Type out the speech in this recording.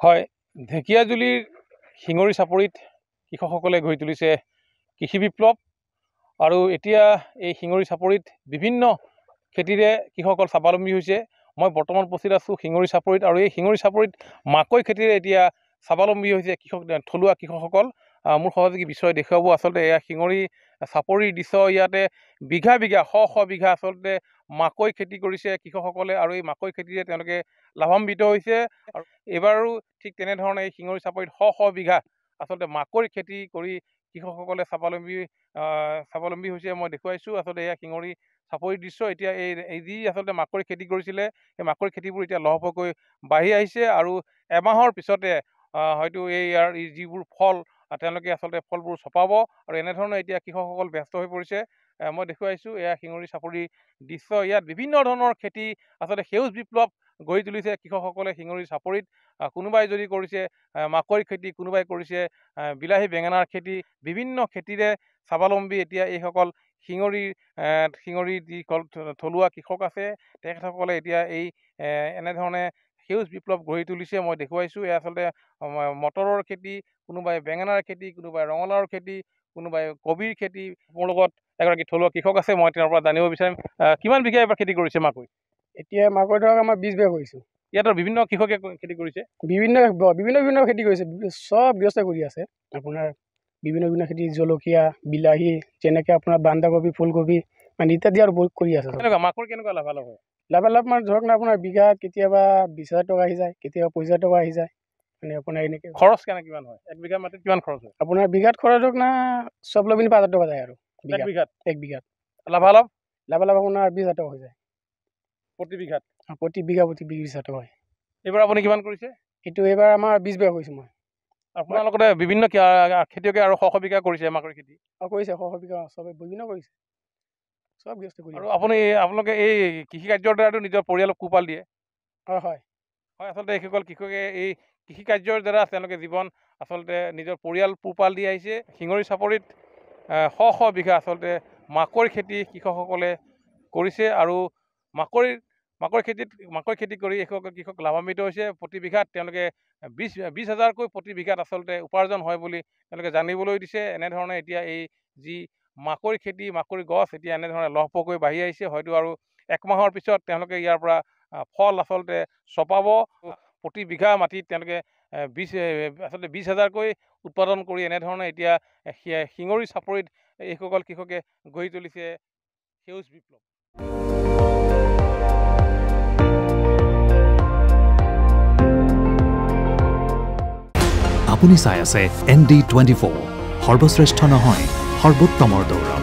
হয়, ঢেকিয়াজুলিৰ শিঙৰি চাপৰিত কৃষকসকলে গঢ়ি তুলিছে কৃষি বিপ্লৱ আৰু এতিয়া এই শিঙৰি চাপৰিত বিভিন্ন খেতিৰে কৃষকসকল স্বাৱলম্বী হৈছে। মই বৰ্তমান উপস্থিত আছোঁ শিঙৰি চাপৰিত আৰু এই শিঙৰি চাপৰিত মাকৈ খেতিৰে এতিয়া স্বাৱলম্বী হৈছে থলুৱা কৃষকসকল। মোৰ সহযোগী বিষয়ে দেখুৱাব আচলতে এয়া শিঙৰি চাপৰিৰ দৃশ্য। ইয়াতে বিঘা বিঘা শ বিঘা আচলতে মাকৈ খেতি কৰিছে কৃষকসকলে আৰু এই মাকৈ খেতিৰে তেওঁলোকে লাভান্বিত হৈছে। আৰু এইবাৰো ঠিক তেনেধৰণে এই শিঙৰি চাপৰিত শ বিঘা আচলতে মাকৈ খেতি কৰি কৃষকসকলে স্বাৱলম্বী হৈছে। মই দেখুৱাইছোঁ আচলতে এয়া শিঙৰি চাপৰিৰ দৃশ্য। এতিয়া এই যি আচলতে মাকৈ খেতি কৰিছিলে সেই মাকৈ খেতিবোৰ এতিয়া লহপহকৈ বাঢ়ি আহিছে আৰু এমাহৰ পিছতে হয়তো ইয়াৰ যিবোৰ ফল তেওঁলোকে আচলতে ফলবোৰ চপাব আৰু এনেধৰণে এতিয়া কৃষকসকল ব্যস্ত হৈ পৰিছে। মই দেখুৱাইছোঁ এয়া শিঙৰি চাপৰিৰ দৃশ্য। ইয়াত বিভিন্ন ধৰণৰ খেতি আচলতে সেউজ বিপ্লৱ গঢ়ি তুলিছে কৃষকসকলে শিঙৰি চাপৰিত। কোনোবাই যদি কৰিছে মাকৈ খেতি, কোনোবাই কৰিছে বিলাহী বেঙেনাৰ খেতি, বিভিন্ন খেতিৰে স্বাৱলম্বী এতিয়া এইসকল শিঙৰিৰ যিসকল থলুৱা কৃষক আছে তেখেতসকলে এতিয়া এনেধৰণে সেউজ বিপ্লৱ গঢ়ি তুলিছে। মই দেখুৱাইছোঁ এয়া আচলতে মটৰৰ খেতি, কোনোবাই বেঙেনাৰ খেতি, কোনোবাই ৰঙালাওৰ খেতি, কোনোবাই কবিৰ খেতি। মোৰ লগত এগৰাকী থলুৱা কৃষক আছে, মই তেওঁৰ পৰা জানিব বিচাৰিম কিমান বিঘা এবাৰ খেতি কৰিছে মাকৈ? এতিয়া মাকৈ ধৰক আমাৰ 20 বিঘা কৰিছোঁ। ইয়াত বিভিন্ন কৃষকে খেতি কৰিছে, বিভিন্ন খেতি কৰিছে, চব ব্যস্ত কৰি আছে। আপোনাৰ বিভিন্ন খেতি, জলকীয়া, বিলাহী, যেনেকৈ আপোনাৰ বন্ধাকবি, ফুলকবি মানে ইত্যাদি আৰু বহুত কৰি আছে। মাকৈ কেনেকুৱা লাভালাভ হয়? লাভালাভ মানে ধৰক না আপোনাৰ বিঘা কেতিয়াবা 20,000 টকা আহি যায়, কেতিয়াবা 25,000 টকা আহি যায়। মানে আপোনাৰ এনেকৈ খৰচ কিমান হয়? এক বিঘা মাটিত কিমান খৰচ হয়? আপোনাৰ বিঘাত খৰচ ধৰক না চব লৈ পিনি 5,000 টকা যায় আৰু এক বিঘাত। লাভালাভ আপোনাৰ 20,000 টকা হৈ যায় প্ৰতি বিঘাত। প্ৰতি বিঘা 20,000 টকা হয়। এইবাৰ আপুনি কিমান কৰিছে? এইবাৰ আমাৰ 20 বিঘা কৰিছোঁ মই। আপোনাৰ লগতে বিভিন্ন খেতিয়কে আৰু শ বিঘা কৰিছে মাকৈ খেতি? কৰিছে, শ বিঘা চবে বিভিন্ন কৰিছে, চব ব্যস্ত কৰি। আৰু আপোনালোকে এই কৃষি কাৰ্যৰ দ্বাৰাতো নিজৰ পৰিয়ালক পোহপাল দিয়ে? হয়। আচলতে এইসকল কৃষকে এই কৃষি কাৰ্যৰ দ্বাৰা তেওঁলোকে জীৱন আচলতে নিজৰ পৰিয়াল পোহপাল দি আহিছে। শিঙৰি চাপৰিত শ বিঘা আচলতে মাকৈ খেতি কৃষকসকলে কৰিছে আৰু মাকৈ খেতি কৰি কৃষক লাভান্বিত হৈছে। প্ৰতি বিঘাত তেওঁলোকে 20,000কৈ প্ৰতি বিঘাত আচলতে উপাৰ্জন হয় বুলি তেওঁলোকে জানিবলৈ দিছে। এনেধৰণে এতিয়া এই যি মাকৈ খেতি, মাকৈ গছ এতিয়া এনেধৰণে লহপহকৈ বাঢ়ি আহিছে। হয়তো আৰু 1 মাহৰ পিছত তেওঁলোকে ইয়াৰ পৰা ফল আচলতে চপাব। প্ৰতি বিঘা মাটিত তেওঁলোকে 20,000কৈ উৎপাদন কৰি এনেধৰণে এতিয়া শিঙৰি চাপৰিত এইসকল কৃষকে গঢ়ি তুলিছে সেউজ বিপ্লৱ। আপুনি চাই আছে ND24, সৰ্বশ্ৰেষ্ঠ নহয় সৰ্বোত্তমৰ দৌৰা।